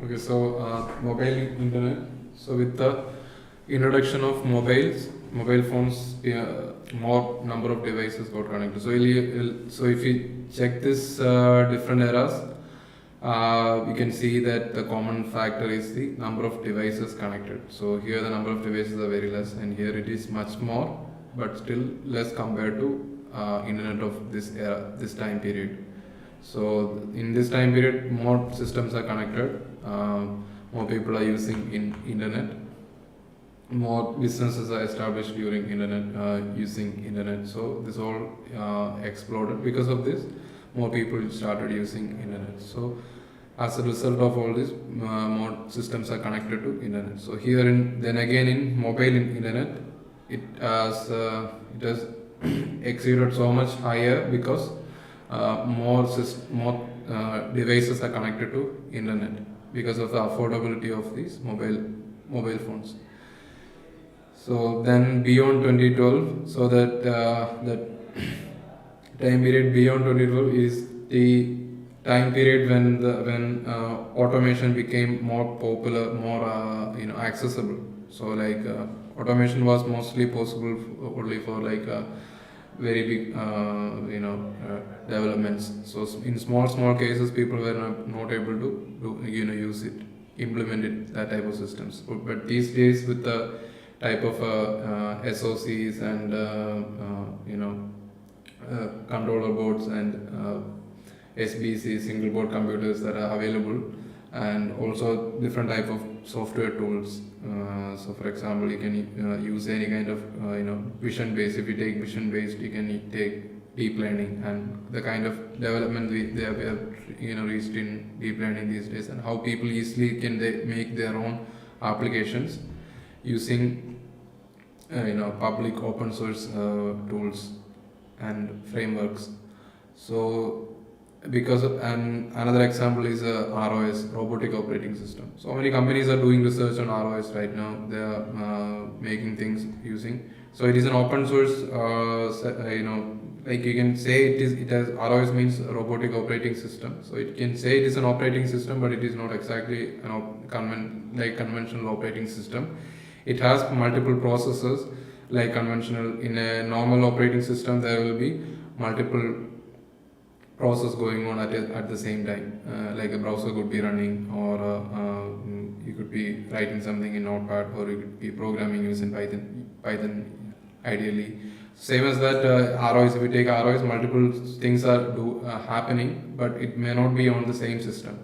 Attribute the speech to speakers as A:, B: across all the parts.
A: Okay, so mobile internet. So with the introduction of mobile phones, more number of devices got connected. So if you check this different eras, we can see that the common factor is the number of devices connected. So here the number of devices are very less, and here it is much more, but still less compared to internet of this era, this time period. So in this time period, more systems are connected, more people are using internet, more businesses are established during internet, using internet. So this all exploded. Because of this, more people started using internet. So as a result of all this, more systems are connected to internet. So here then again in mobile internet, it has exceeded so much higher because more devices are connected to internet because of the affordability of these mobile phones. So then beyond 2012, so that time period beyond 2012 is the time period when automation became more popular, more accessible. So like automation was mostly possible only for like very big developments. So in small cases, people were not able to use it, implement it, that type of systems. But these days with the type of SOCs and controller boards and SBC, single board computers that are available, and also different type of software tools. So for example, you can use any kind of vision based. If you take vision based, you can take deep learning, and the kind of development they have reached in deep learning these days, and how people easily can make their own applications using public open source tools and frameworks. So because of, and another example is ROS, robotic operating system. So many companies are doing research on ROS right now. They are making things using. So it is an open source. Like you can say it has ROS means robotic operating system. So it can say it is an operating system, but it is not exactly conventional operating system. It has multiple processors like conventional. In a normal operating system, there will be multiple process going on at the same time. Like a browser could be running, or you could be writing something in Notepad, or you could be programming using Python ideally. Same as that ROS. If we take ROS, multiple things are happening, but it may not be on the same system.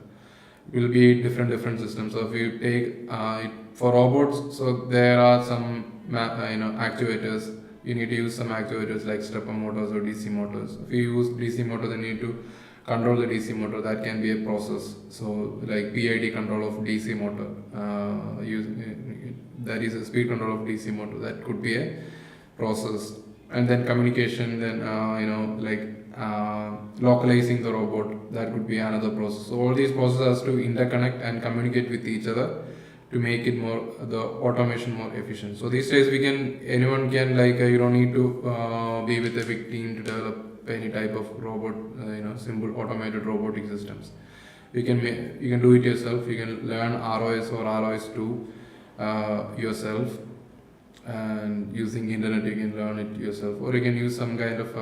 A: It will be different systems. So if you take for robots, so there are some actuators. You need to use some actuators like stepper motors or DC motors. If you use DC motor, then you need to control the DC motor. That can be a process. So like PID control of DC motor, that is a speed control of DC motor. That could be a process. And then communication, then localizing the robot, that could be another process. So all these processes to interconnect and communicate with each other to make it the automation more efficient. So these days anyone can you don't need to be with a big team to develop any type of robot, simple automated robotic systems. You can do it yourself. You can learn ROS or ROS2 yourself, and using internet you can learn it yourself, or you can use some kind of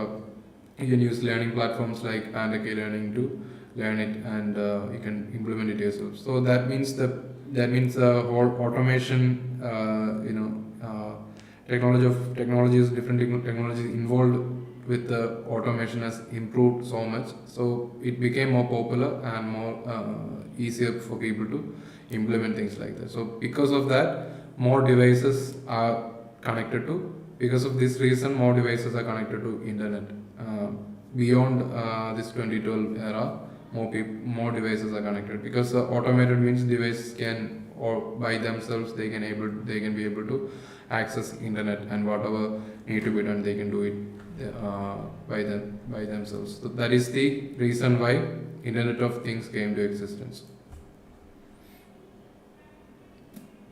A: you can use learning platforms like Pantech eLearning to learn it, and you can implement it yourself. So that means whole automation, technologies, different technologies involved with the automation has improved so much. So it became more popular and more easier for people to implement things like that. So because of that, more devices are connected to. Because of this reason, more devices are connected to internet. Beyond this 2012 era, more devices are connected, because automated means devices can, or by themselves they can be able to access internet, and whatever need to be done they can do it by themselves. So that is the reason why Internet of Things came to existence.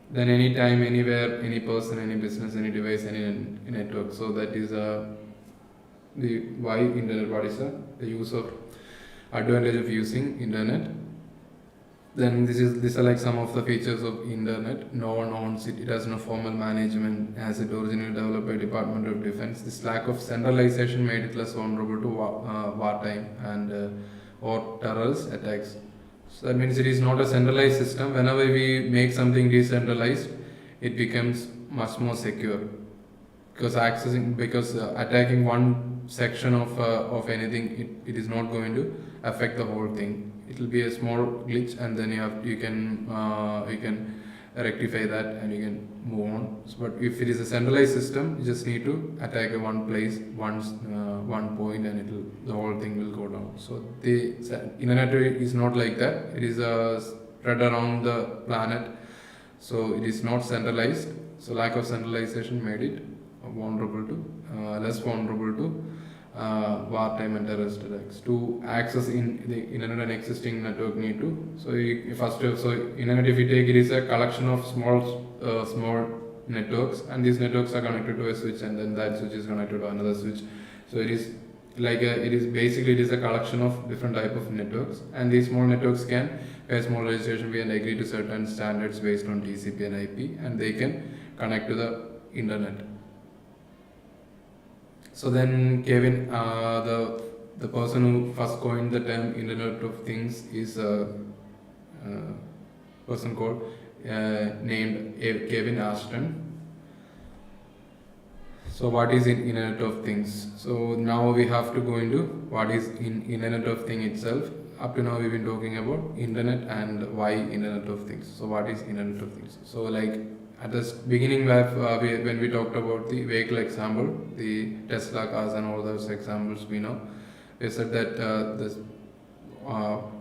A: Then anytime, anywhere, any person, any business, any device, any network. So that is the why internet. What is the use of advantage of using internet? Then these are like some of the features of internet. No one owns it. It has no formal management as it originally developed by Department of Defense. This lack of centralization made it less vulnerable to wartime and or terrorist attacks. So that means it is not a centralized system. Whenever we make something decentralized, it becomes much more secure, because attacking one section of anything, it is not going to affect the whole thing. It will be a small glitch, and then you can rectify that and you can move on. But if it is a centralized system, you just need to attack a one place, one point, and the whole thing will go down. So the internet is not like that. It is spread around the planet, so it is not centralized. So lack of centralization made it less vulnerable to wartime and terrorist attacks. To access in the internet, an existing network need to. So internet, if you take it, is a collection of small networks, and these networks are connected to a switch, and then that switch is connected to another switch. So it is a collection of different type of networks, and these small networks can pay a small registration fee and agree to certain standards based on TCP and IP, and they can connect to the internet. So then Kevin, the person who first coined the term Internet of Things, is a person called named Kevin Ashton. So what is Internet of Things? So now we have to go into what is Internet of Thing itself. Up to now we've been talking about Internet and why Internet of Things. So what is Internet of Things? So like at the beginning, when we talked about the vehicle example, the Tesla cars and all those examples we know, we said that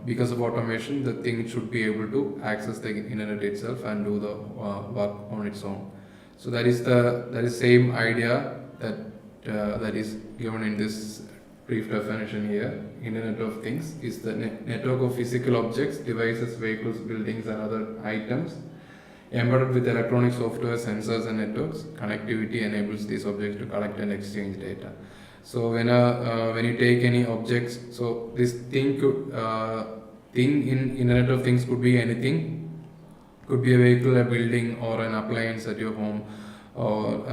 A: because of automation, the thing should be able to access the internet itself and do the work on its own. So that is same idea that is given in this brief definition here. Internet of Things is the network of physical objects, devices, vehicles, buildings, and other items embedded with electronic software, sensors, and networks. Connectivity enables these objects to collect and exchange data. So when you take any objects, so this thing in Internet of Things could be anything. Could be a vehicle, a building, or an appliance at your home, or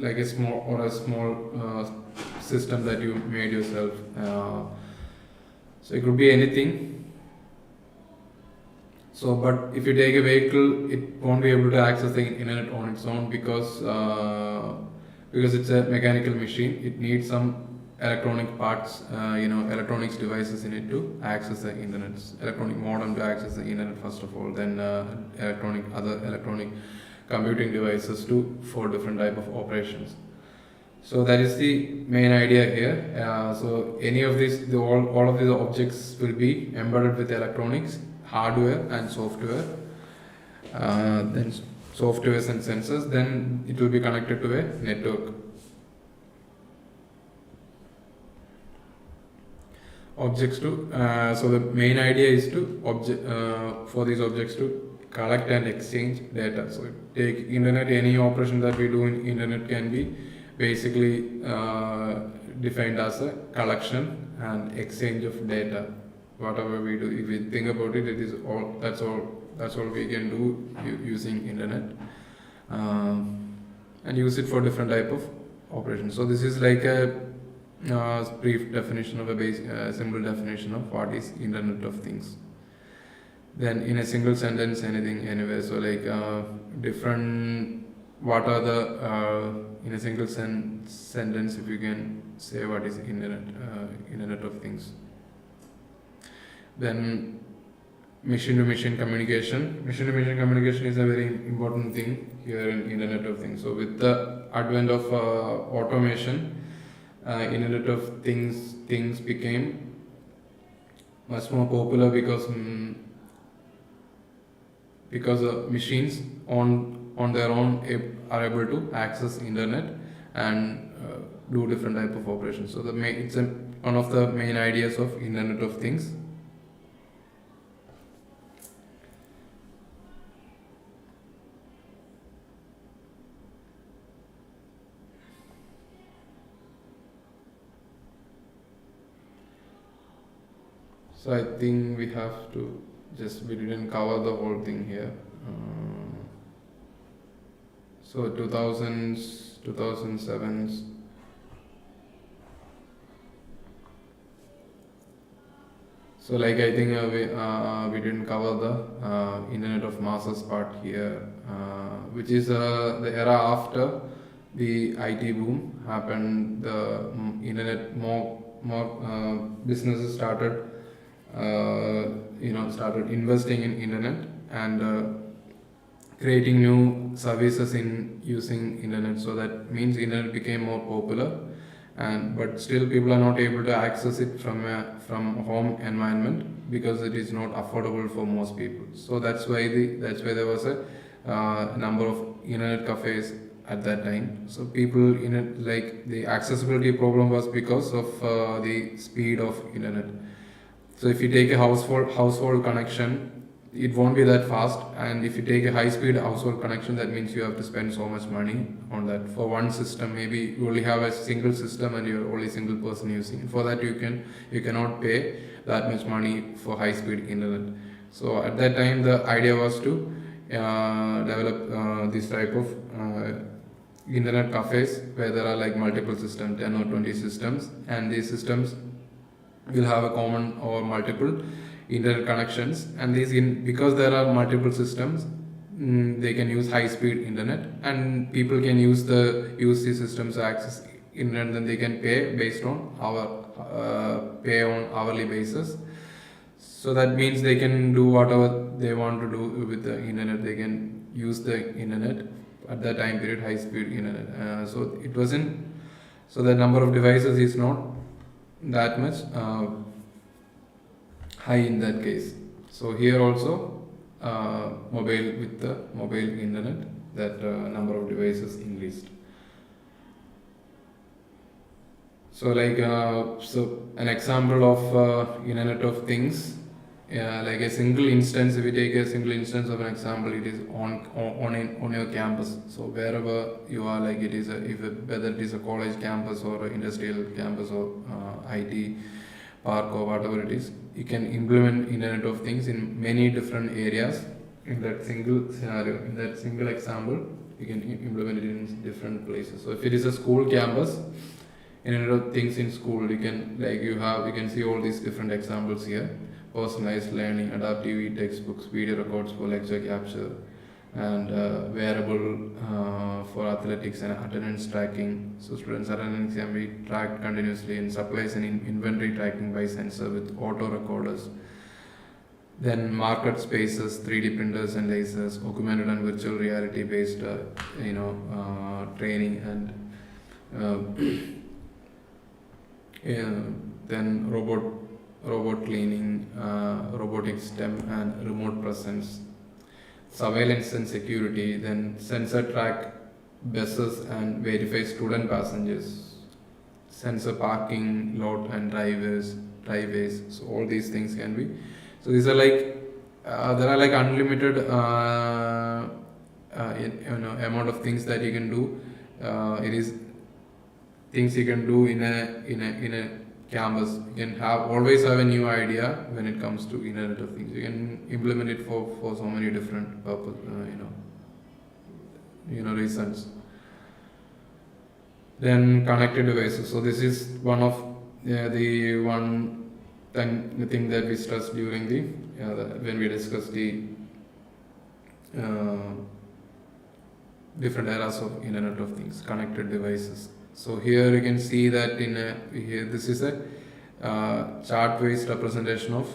A: a small system that you made yourself. So it could be anything. So, but if you take a vehicle, it won't be able to access the internet on its own because it's a mechanical machine. It needs some electronic parts, electronics devices in it to access the internet. Electronic modem to access the internet first of all, then other electronic computing devices for different type of operations. So that is the main idea here. So any of these, all of these objects will be embedded with electronics, hardware and software, then softwares and sensors, then it will be connected to a network. So the main idea is for these objects to collect and exchange data. So take internet, any operation that we do in internet can be basically defined as a collection and exchange of data. Whatever we do, if we think about it, that's all we can do using internet, and use it for different type of operations. So this is like a brief definition of simple definition of what is Internet of Things. Then in a single sentence, anything, anywhere. So like what are the in a single sentence, if you can say what is Internet of Things. Then machine-to-machine communication. Machine-to-machine communication is a very important thing here in Internet of Things. So with the advent of automation, Internet of Things became much more popular because machines on their own are able to access internet and do different type of operations. So it's one of the main ideas of Internet of Things. So I think we have to we didn't cover the whole thing here. So 2000s, 2007s. So like I think we didn't cover the Internet of Masses part here, which is the era after the IT boom happened. The internet more businesses started started investing in internet and creating new services in using internet. So that means internet became more popular, and but still people are not able to access it from home environment because it is not affordable for most people. So that's why there was a number of internet cafes at that time. So people in it, like the accessibility problem was because of the speed of internet. So if you take a household connection, it won't be that fast, and if you take a high speed household connection, that means you have to spend so much money on that. For one system, maybe you only have a single system and you're only single person using it. For that you cannot pay that much money for high speed internet. So at that time the idea was to develop this type of internet cafes where there are like multiple systems, 10 or 20 systems, and these systems will have a common or multiple internet connections, and because there are multiple systems, they can use high speed internet, and people can use these systems to access internet, and they can pay based on pay on hourly basis. So that means they can do whatever they want to do with the internet. They can use the internet at that time period, high speed internet. So it wasn't, so the number of devices is not that much high in that case. So here also with the mobile internet, that number of devices increased. So like so an example of Internet of Things, like a single instance. If we take a single instance of an example, it is on your campus. So wherever you are, like it is whether it is a college campus or an industrial campus or IT park or whatever it is, you can implement Internet of Things in many different areas. In that single scenario, in that single example, you can implement it in different places. So if it is a school campus, Internet of Things in school, you can see all these different examples here. Personalized learning, adaptive textbooks, video records for lecture capture, and wearable for athletics and attendance tracking. So students' attendance can be tracked continuously, in supplies and inventory tracking by sensor with auto recorders. Then market spaces, 3D printers and lasers, augmented and virtual reality based training, and then robot cleaning, robotic STEM and remote presence, surveillance and security, then sensor track buses and verify student passengers, sensor parking lot and driveways. So all these things can be. So these are like there are like unlimited amount of things that you can do. It is things you can do in a campus. You can always have a new idea when it comes to Internet of Things. You can implement it for so many different purpose, reasons. Then connected devices. So this is one of the thing that we stressed during when we discussed the different eras of Internet of Things, connected devices. So here you can see that this is a chart-based representation of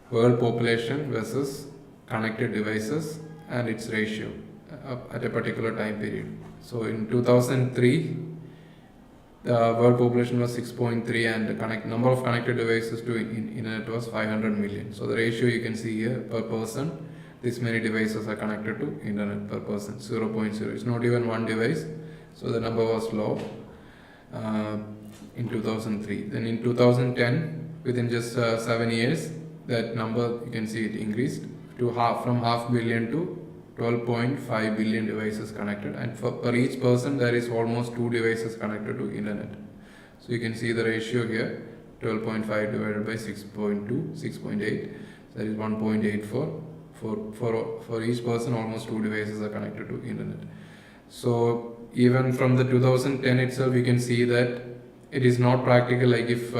A: world population versus connected devices and its ratio at a particular time period. So in 2003, the world population was 6.3 and the number of connected devices to internet was 500 million. So the ratio you can see here, per person, this many devices are connected to internet per person, 0.0. It's not even one device. So the number was low in 2003. Then in 2010, within just 7 years, that number you can see it increased to from half billion to 12.5 billion devices connected, and per each person there is almost 2 devices connected to internet. So you can see the ratio here, 12.5 divided by 6.2, 6.8, that is 1.84. For each person, almost 2 devices are connected to internet. So even from the 2010 itself, you can see that it is not practical. Like if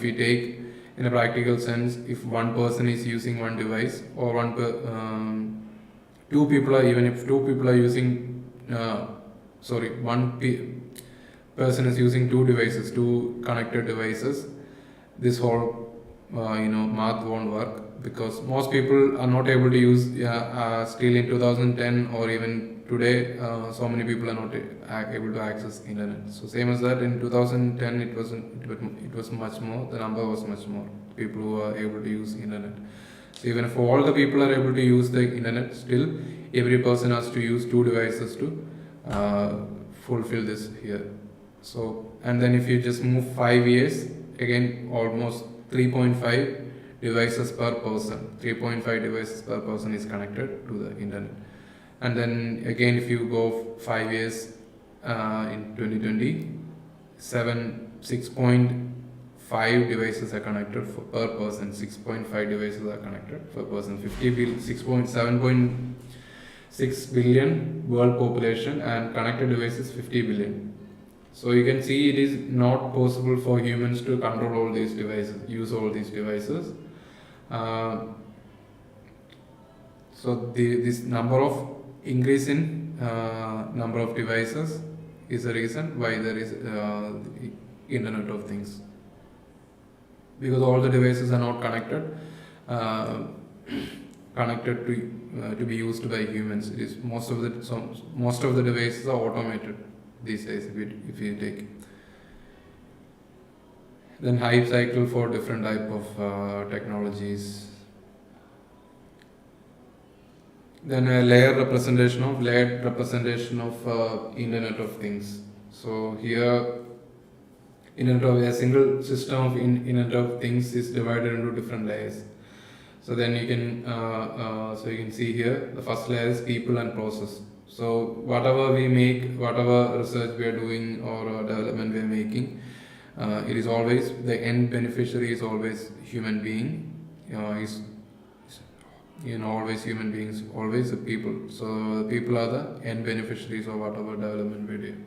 A: we take in a practical sense, if one person is using one device, or two people are, even if two people are using person is using two devices, two connected devices, this whole math won't work, because most people are not able to use still in 2010 or even today, so many people are not able to access internet. So same as that, in 2010 it was much more, the number was much more people who are able to use internet. So even if all the people are able to use the internet, still every person has to use two devices to fulfill this here. So, and then if you just move 5 years, again almost 3.5 devices per person. 3.5 devices per person is connected to the internet. And then again, if you go 5 years in 2020, 6.5 devices are connected per person. 6.5 devices are connected per person. 7.6 billion world population, and connected devices 50 billion. So you can see it is not possible for humans to control all these devices, use all these devices. So this number of increase in number of devices is the reason why there is Internet of Things, because all the devices are not connected to be used by humans. It is most of the devices are automated these days. If you take then hype cycle for different type of technologies. Then a layered representation of Internet of Things. So here, a single system of Internet of Things is divided into different layers. So then you can see here, the first layer is people and process. So whatever we make, whatever research we are doing or development we are making, it is always, the end beneficiary is always human being. Always human beings, always the people. So the people are the end beneficiaries of whatever development we are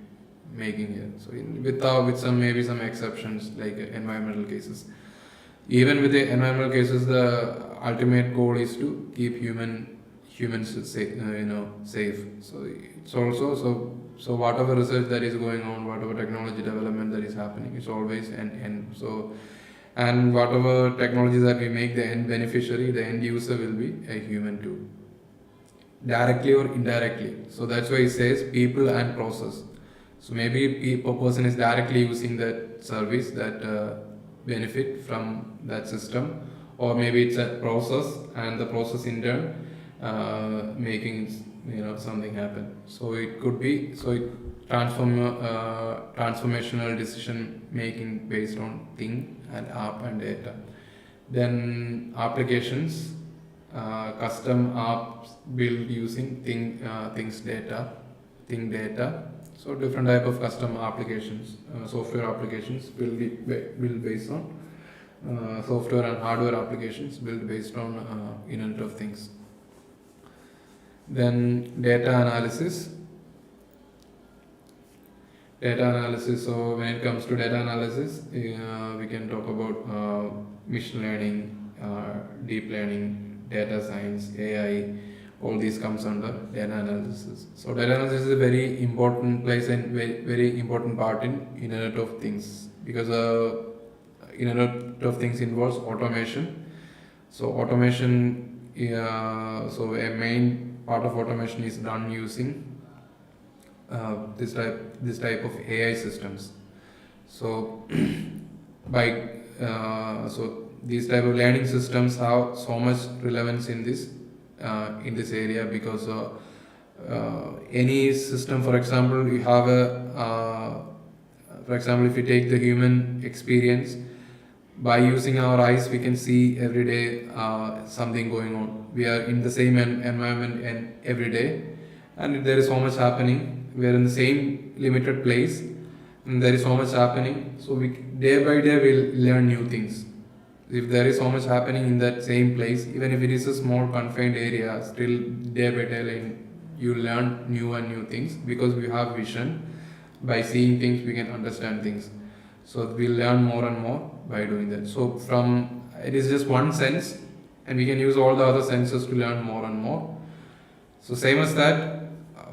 A: making here. So with some exceptions like environmental cases. Even with the environmental cases, the ultimate goal is to keep humans safe. So it's also so whatever research that is going on, whatever technology development that is happening, it's always and whatever technologies that we make, the end beneficiary, the end user will be a human too, directly or indirectly. So that's why it says people and process. So maybe a person is directly using that service, that benefit from that system, or maybe it's a process, and the process in turn making something happen. So it could be transformational decision making based on thing and app and data. Then applications, custom apps built using thing data. So different type of custom applications, software applications built based on software and hardware applications built based on Internet of Things. Then data analysis. So when it comes to data analysis, we can talk about machine learning, deep learning, data science, AI. All these comes under data analysis. So data analysis is a very important place and very important part in Internet of Things, because Internet of Things involves automation. So automation, so a main part of automation is done using this type of AI systems. So so these type of learning systems have so much relevance in this area, because any system, for example, you have if you take the human experience, by using our eyes we can see every day something going on. We are in the same environment and every day, and there is so much happening. We are in the same limited place, and there is so much happening. So we day by day we'll learn new things. If there is so much happening in that same place, even if it is a small confined area, still day by day you learn new and new things, because we have vision. By seeing things we can understand things, so we learn more and more by doing that. So from it is just one sense, and we can use all the other senses to learn more and more. So same as that,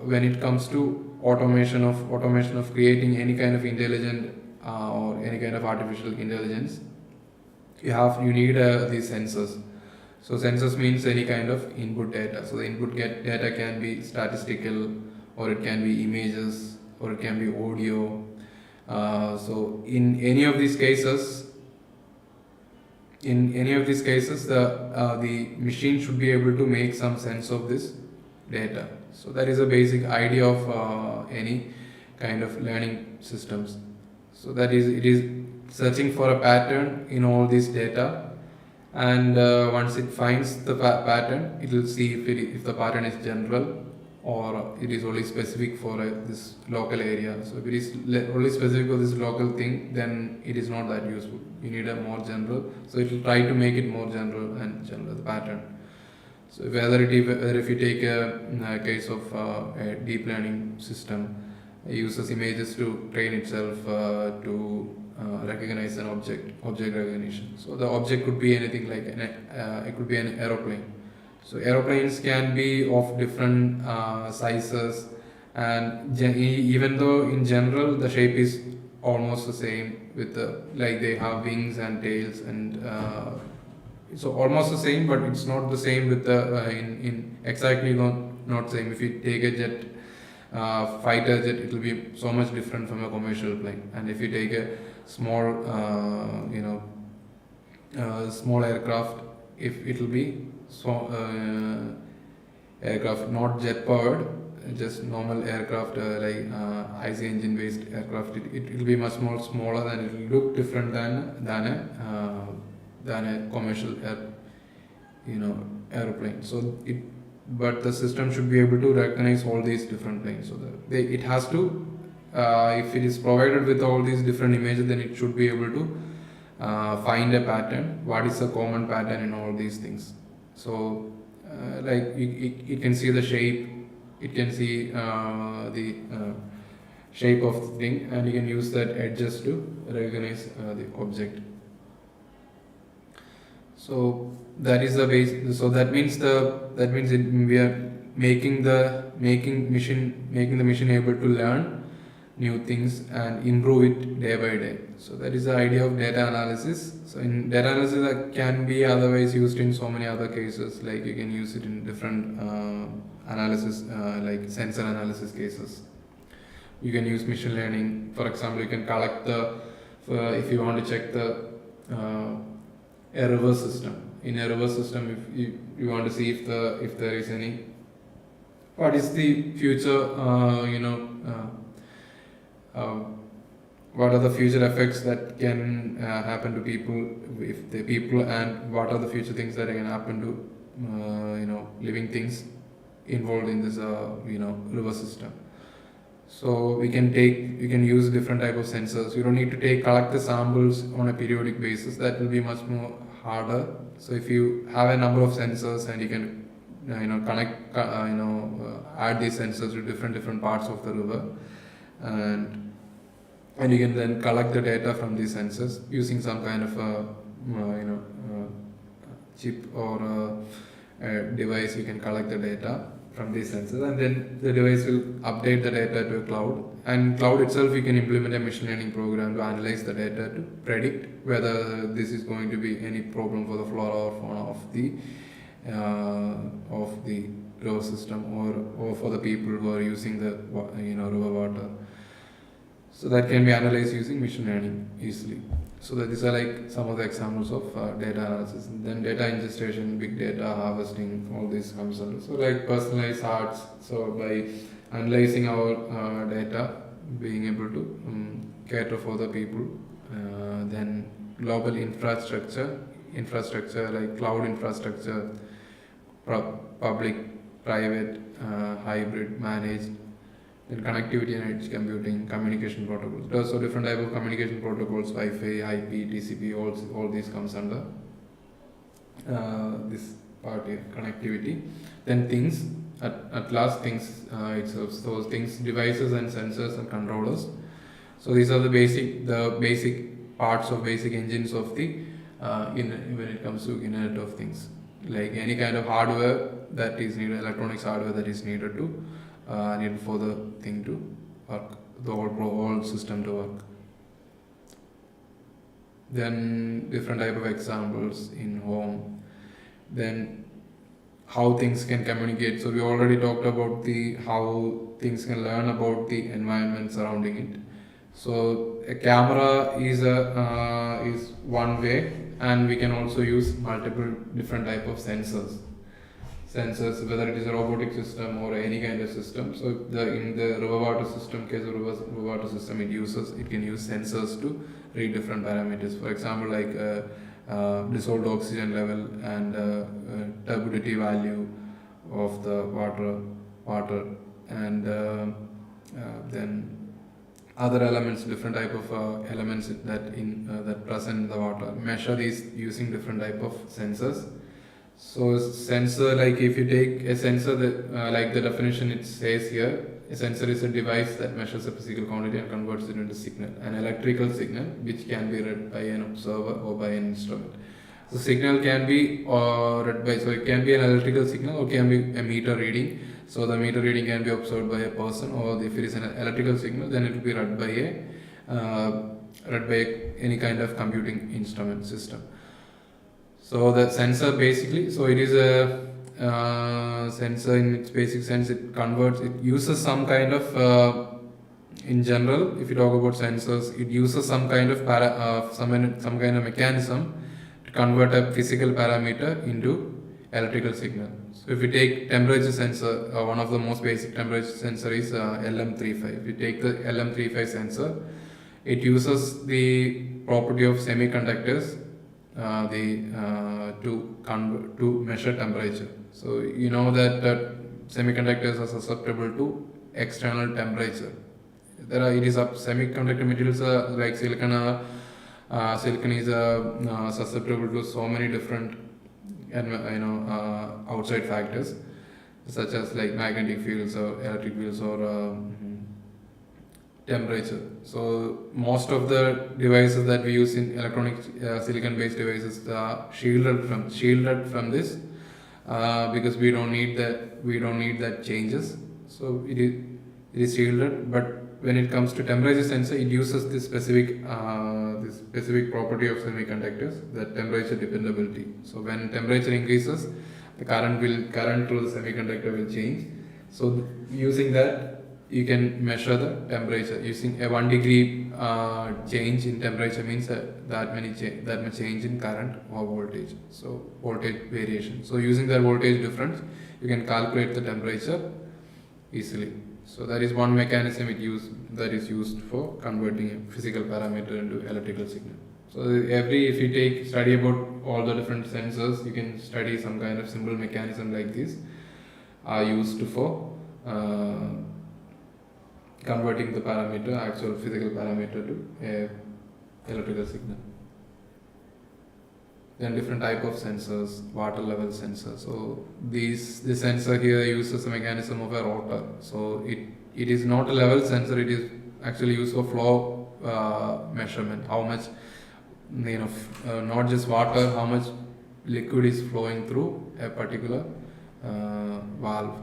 A: when it comes to automation of creating any kind of intelligent or any kind of artificial intelligence, you need these sensors. So sensors means any kind of input data. So the input data can be statistical, or it can be images, or it can be audio. So in any of these cases, the machine should be able to make some sense of this data. So that is a basic idea of any kind of learning systems. So that is, it is searching for a pattern in all this data, and once it finds the pattern, it will see if the pattern is general or it is only specific for this local area. So if it is only specific for this local thing, then it is not that useful. You need a more general. So it will try to make it more general and general, the pattern. So whether if you take a case of a deep learning system, it uses images to train itself to recognize an object recognition. So the object could be anything like it could be an aeroplane. So aeroplanes can be of different sizes, and even though in general the shape is almost the same, with like they have wings and tails, and so almost the same, but it's not the same with the in exactly not same. If you take a jet, fighter jet, it will be so much different from a commercial plane. And if you take a small small aircraft, if it will be aircraft not jet powered, just normal aircraft like IC engine based aircraft, it will be much more smaller, and it will look different than a commercial aeroplane. So but the system should be able to recognize all these different planes. So it has to, if it is provided with all these different images, then it should be able to find a pattern. What is a common pattern in all these things? So like it can see the shape, it can see the shape of the thing, and you can use that edges to recognize the object. So that is the base. So that means we are making the machine able to learn new things and improve it day by day. So that is the idea of data analysis. So in data analysis, that can be otherwise used in so many other cases. Like you can use it in different analysis, like sensor analysis cases. You can use machine learning. For example, you can collect if you want to check a river system. In a river system, if you want to see if there is any, what is the future, what are the future effects that can happen to people, and what are the future things that can happen to living things involved in this river system. So we can use different type of sensors. You don't need to collect the samples on a periodic basis. That will be much more harder. So if you have a number of sensors, and you can connect add these sensors to different parts of the river, and you can then collect the data from these sensors using some kind of chip or a device. You can collect the data from these sensors, and then the device will update the data to a cloud, and cloud itself you can implement a machine learning program to analyze the data to predict whether this is going to be any problem for the flora or fauna of the river system, or for the people who are using the river water. So that can be analyzed using machine learning easily. So that these are like some of the examples of data analysis. And then data ingestion, big data harvesting, all these comes under. So like personalized arts. So by analyzing our data, being able to cater for the people. Then global infrastructure like cloud infrastructure, public, private, hybrid, managed. then connectivity and edge computing, communication protocols. So different type of communication protocols, Wi-Fi, IP, TCP, all these comes under this part here, connectivity. Then things, at last things itself. So things, devices and sensors and controllers. So these are the basic parts of basic engines of the when it comes to Internet of Things. Like any kind of hardware that is needed, electronics hardware that is needed for the thing to work, the whole system to work. Then different type of examples in home. Then how things can communicate. So we already talked about how things can learn about the environment surrounding it. So a camera is one way, and we can also use multiple different type of sensors, whether it is a robotic system or any kind of system. So in the river water system, case of river water system, it can use sensors to read different parameters. For example, like dissolved oxygen level and turbidity value of the water, and then other elements, different type of elements that present in the water. Measure these using different type of sensors. So sensor, like if you take a sensor that like the definition it says here, a sensor is a device that measures a physical quantity and converts it into signal, an electrical signal which can be read by an observer or by an instrument. So signal can be read by, so it can be an electrical signal or can be a meter reading. So the meter reading can be observed by a person, or if it is an electrical signal, then it will be read by any kind of computing instrument system. So the sensor basically, so it is a sensor in its basic sense. It uses some kind of in general, if you talk about sensors, it uses some kind of some kind of mechanism to convert a physical parameter into electrical signal. So if you take temperature sensor, one of the most basic temperature sensor is LM35. If you take the LM35 sensor, it uses the property of semiconductors to measure temperature. So you know that semiconductors are susceptible to external temperature. It is semiconductor materials like silicon. Silicon is susceptible to so many different outside factors, such as like magnetic fields or electric fields or temperature. So most of the devices that we use in electronic silicon based devices are shielded from this because we don't need that changes. So it is shielded. But when it comes to temperature sensor, it uses this specific property of semiconductors, that temperature dependability. So when temperature increases, the current through the semiconductor will change. So using that, you can measure the temperature. Using a 1 degree change in temperature means that much change in current or voltage. So voltage variation. So using that voltage difference, you can calculate the temperature easily. So that is one mechanism that is used for converting a physical parameter into electrical signal. So if you study about all the different sensors, you can study some kind of simple mechanism like this are used for converting the actual physical parameter to a electrical signal. Then different type of sensors, water level sensors. So this sensor here uses a mechanism of a rotor. So it is not a level sensor. It is actually used for flow measurement. How much, not just water, how much liquid is flowing through a particular valve.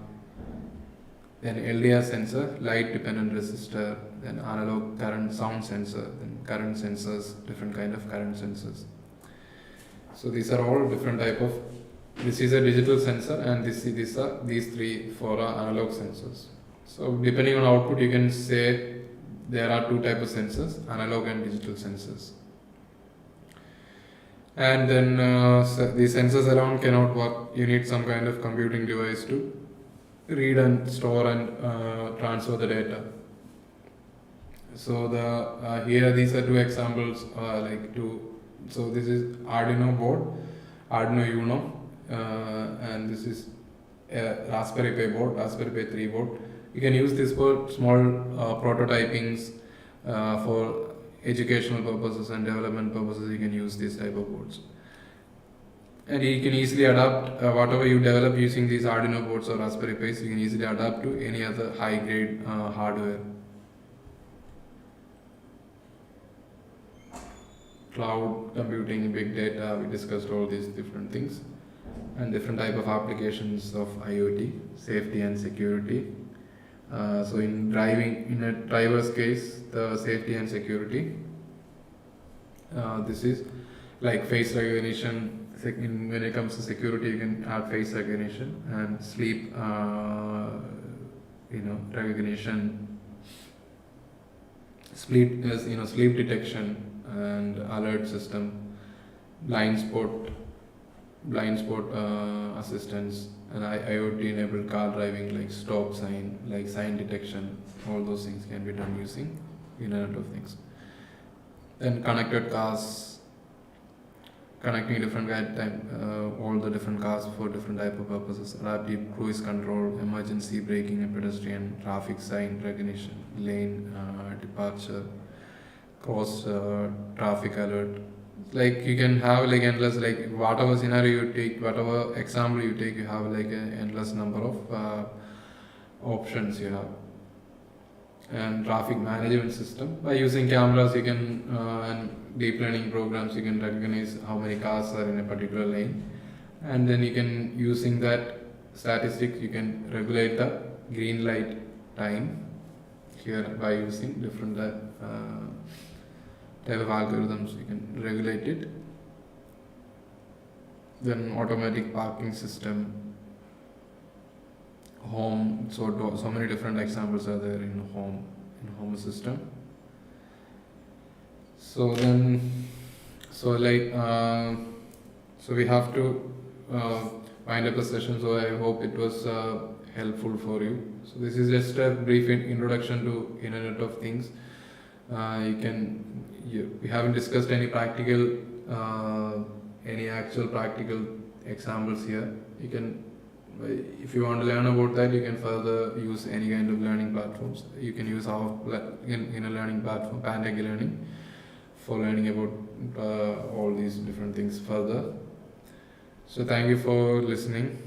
A: Then LDR sensor, light dependent resistor. Then analog current sound sensor. Then current sensors, different kind of current sensors. So these are all different type of. This is a digital sensor, and these three for analog sensors. So depending on output, you can say there are two types of sensors: analog and digital sensors. And then these sensors alone cannot work. You need some kind of computing device to read and store and transfer the data. So here these are two examples So this is Arduino board, Arduino Uno, and this is a Raspberry Pi board, Raspberry Pi 3 board, You can use this for small prototypings, for educational purposes and development purposes. You can use this type of boards, and you can easily adapt whatever you develop using these Arduino boards or Raspberry Pis. You can easily adapt to any other high grade hardware. Cloud computing, big data, we discussed all these different things, and different type of applications of IoT, safety and security. So in a driver's case, the safety and security, this is like face recognition. When it comes to security, you can add face recognition and sleep, recognition, sleep detection and alert system, blind spot assistance, and IoT enabled car driving, like stop sign, like sign detection. All those things can be done using Internet of Things. Then connected cars, connecting all the different cars for different type of purposes: adaptive cruise control, emergency braking, and pedestrian traffic sign recognition, lane departure, cross traffic alert. Like you can have like endless, like whatever scenario you take, whatever example you take, you have like an endless number of options you have. And traffic management system, by using cameras you can and deep learning programs, you can recognize how many cars are in a particular lane, and then you can, using that statistics, you can regulate the green light time here by using different type of algorithms. You can regulate it. Then automatic parking system, home. So many different examples are there in home system. So we have to wind up the session. So I hope it was helpful for you. So this is just a brief introduction to Internet of Things. We haven't discussed any actual practical examples here. You can, if you want to learn about that, you can further use any kind of learning platforms. You can use our learning platform, Pantech eLearning, for learning about all these different things further. So thank you for listening.